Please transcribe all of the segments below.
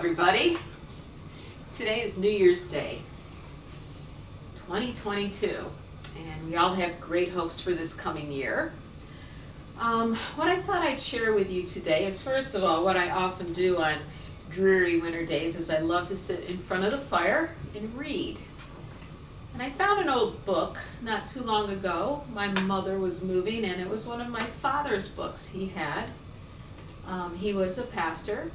everybody. Today is New Year's Day, 2022, and we all have great hopes for this coming year. What I thought I'd share with you today is, first of all, what I often do on dreary winter days is I love to sit in front of the fire and read. And I found an old book not too long ago. My mother was moving, and it was one of my father's books he had. He was a pastor,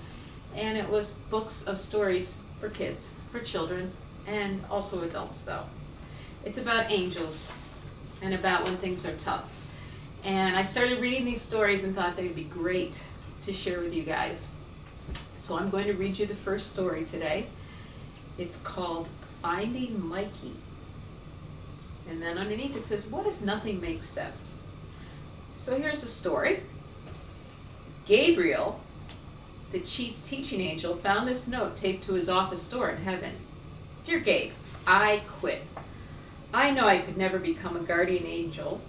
and it was books of stories for kids, for children, and also adults though. It's about angels and about when things are tough. And I started reading these stories and thought they'd be great to share with you guys. So I'm going to read you the first story today. It's called Finding Mikey. And then underneath it says, what if nothing makes sense? So here's a story. Gabriel, the chief teaching angel, found this note taped to his office door in heaven. Dear Gabe, I quit. I know I could never become a guardian angel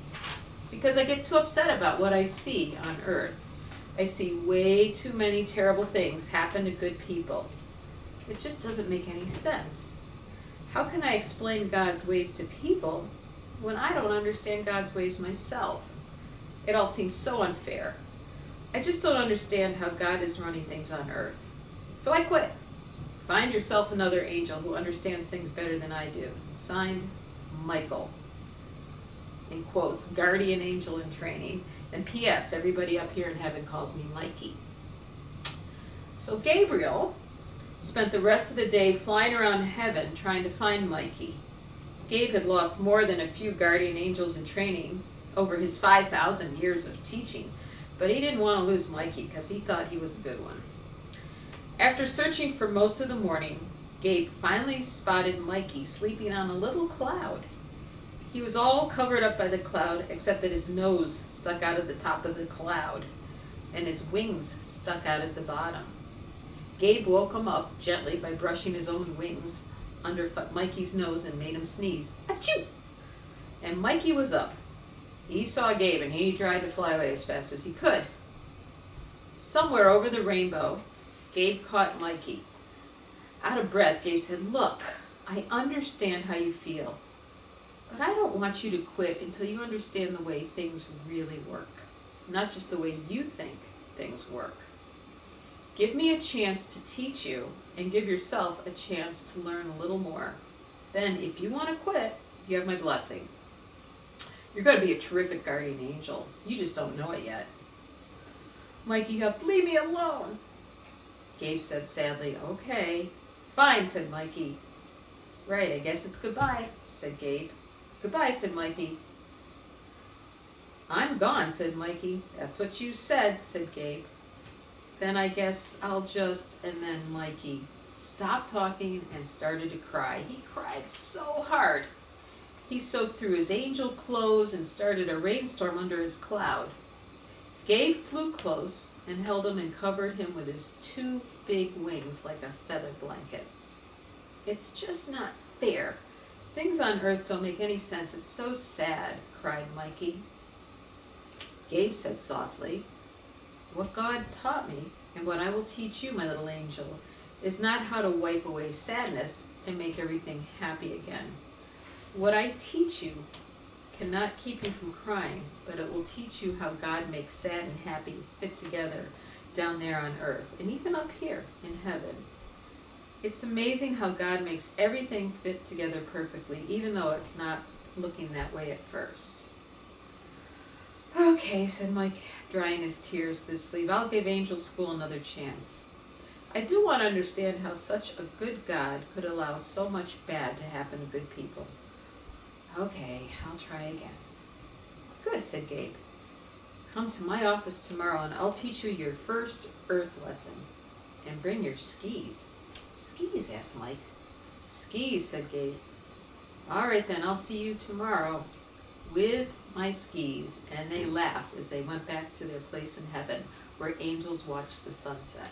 because I get too upset about what I see on earth. I see way too many terrible things happen to good people. It just doesn't make any sense. How can I explain God's ways to people when I don't understand God's ways myself? It all seems so unfair. I just don't understand how God is running things on earth. So I quit. Find yourself another angel who understands things better than I do. Signed, Michael. In quotes, guardian angel in training. And P.S., everybody up here in heaven calls me Mikey. So Gabriel spent the rest of the day flying around heaven trying to find Mikey. Gabe had lost more than a few guardian angels in training over his 5,000 years of teaching. But he didn't want to lose Mikey because he thought he was a good one. After searching for most of the morning, Gabe finally spotted Mikey sleeping on a little cloud. He was all covered up by the cloud except that his nose stuck out of the top of the cloud and his wings stuck out at the bottom. Gabe woke him up gently by brushing his own wings under Mikey's nose and made him sneeze. Achoo! And Mikey was up. He saw Gabe and he tried to fly away as fast as he could. Somewhere over the rainbow, Gabe caught Mikey. Out of breath, Gabe said, "Look, I understand how you feel, but I don't want you to quit until you understand the way things really work, not just the way you think things work. Give me a chance to teach you and give yourself a chance to learn a little more. Then, if you want to quit, you have my blessing. You're going to be a terrific guardian angel. You just don't know it yet." Mikey huffed, "Leave me alone." Gabe said sadly, "Okay." "Fine," said Mikey. "Right, I guess it's goodbye," said Gabe. "Goodbye," said Mikey. "I'm gone," said Mikey. "That's what you said," said Gabe. "Then I guess I'll just..." And then Mikey stopped talking and started to cry. He cried so hard. He soaked through his angel clothes and started a rainstorm under his cloud. Gabe flew close and held him and covered him with his two big wings like a feather blanket. "It's just not fair. Things on earth don't make any sense. It's so sad," cried Mikey. Gabe said softly, "What God taught me and what I will teach you, my little angel, is not how to wipe away sadness and make everything happy again. What I teach you cannot keep you from crying, but it will teach you how God makes sad and happy fit together down there on earth and even up here in heaven. It's amazing how God makes everything fit together perfectly, even though it's not looking that way at first." "Okay," said Mike, drying his tears with his sleeve. "I'll give Angel School another chance. I do want to understand how such a good God could allow so much bad to happen to good people." "Okay, I'll try again." "Good," said Gabe. "Come to my office tomorrow and I'll teach you your first earth lesson. And bring your skis." "Skis?" asked Mike. "Skis," said Gabe. "All right then, I'll see you tomorrow with my skis." And they laughed as they went back to their place in heaven where angels watched the sunset.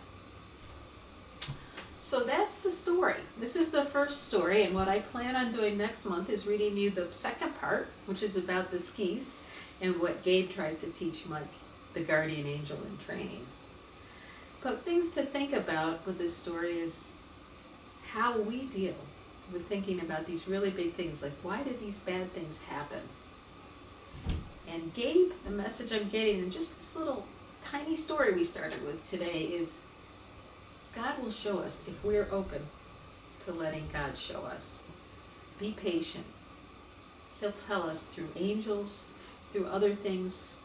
So that's the story. This is the first story, and what I plan on doing next month is reading you the second part, which is about the skis and what Gabe tries to teach Mike, the guardian angel in training. But things to think about with this story is how we deal with thinking about these really big things, like why did these bad things happen? And Gabe, the message I'm getting in just this little tiny story we started with today is God will show us if we're open to letting God show us. Be patient. He'll tell us through angels, through other things.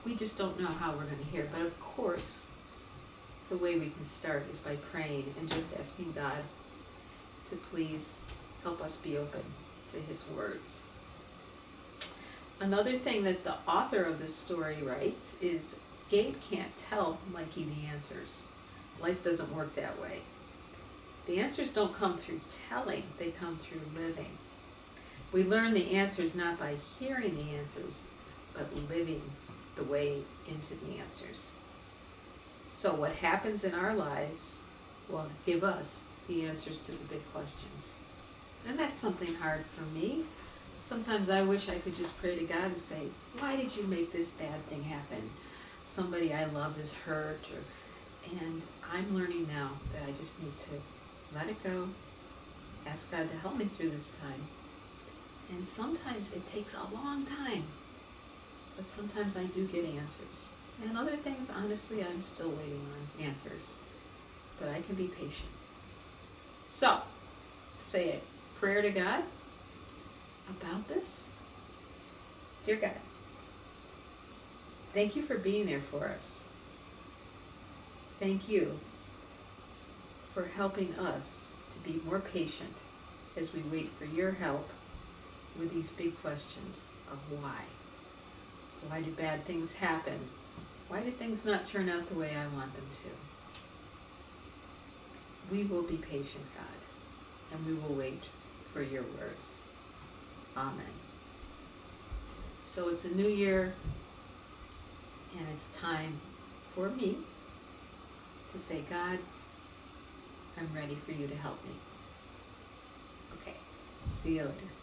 We just don't know how we're going to hear. But of course, the way we can start is by praying and just asking God to please help us be open to His words. Another thing that the author of this story writes is Gabe can't tell Mikey the answers. Life doesn't work that way. The answers don't come through telling, they come through living. We learn the answers not by hearing the answers, but living the way into the answers. So what happens in our lives will give us the answers to the big questions. And that's something hard for me. Sometimes I wish I could just pray to God and say, why did you make this bad thing happen? Somebody I love is hurt, and I'm learning now that I just need to let it go, ask God to help me through this time. And sometimes it takes a long time, but sometimes I do get answers. And other things, honestly, I'm still waiting on answers, but I can be patient. So, say a prayer to God about this. Dear God, thank you for being there for us. Thank you for helping us to be more patient as we wait for your help with these big questions of why. Why do bad things happen? Why do things not turn out the way I want them to? We will be patient, God, and we will wait for your words. Amen. So it's a new year, and it's time for me to say, God, I'm ready for you to help me. Okay, see you later.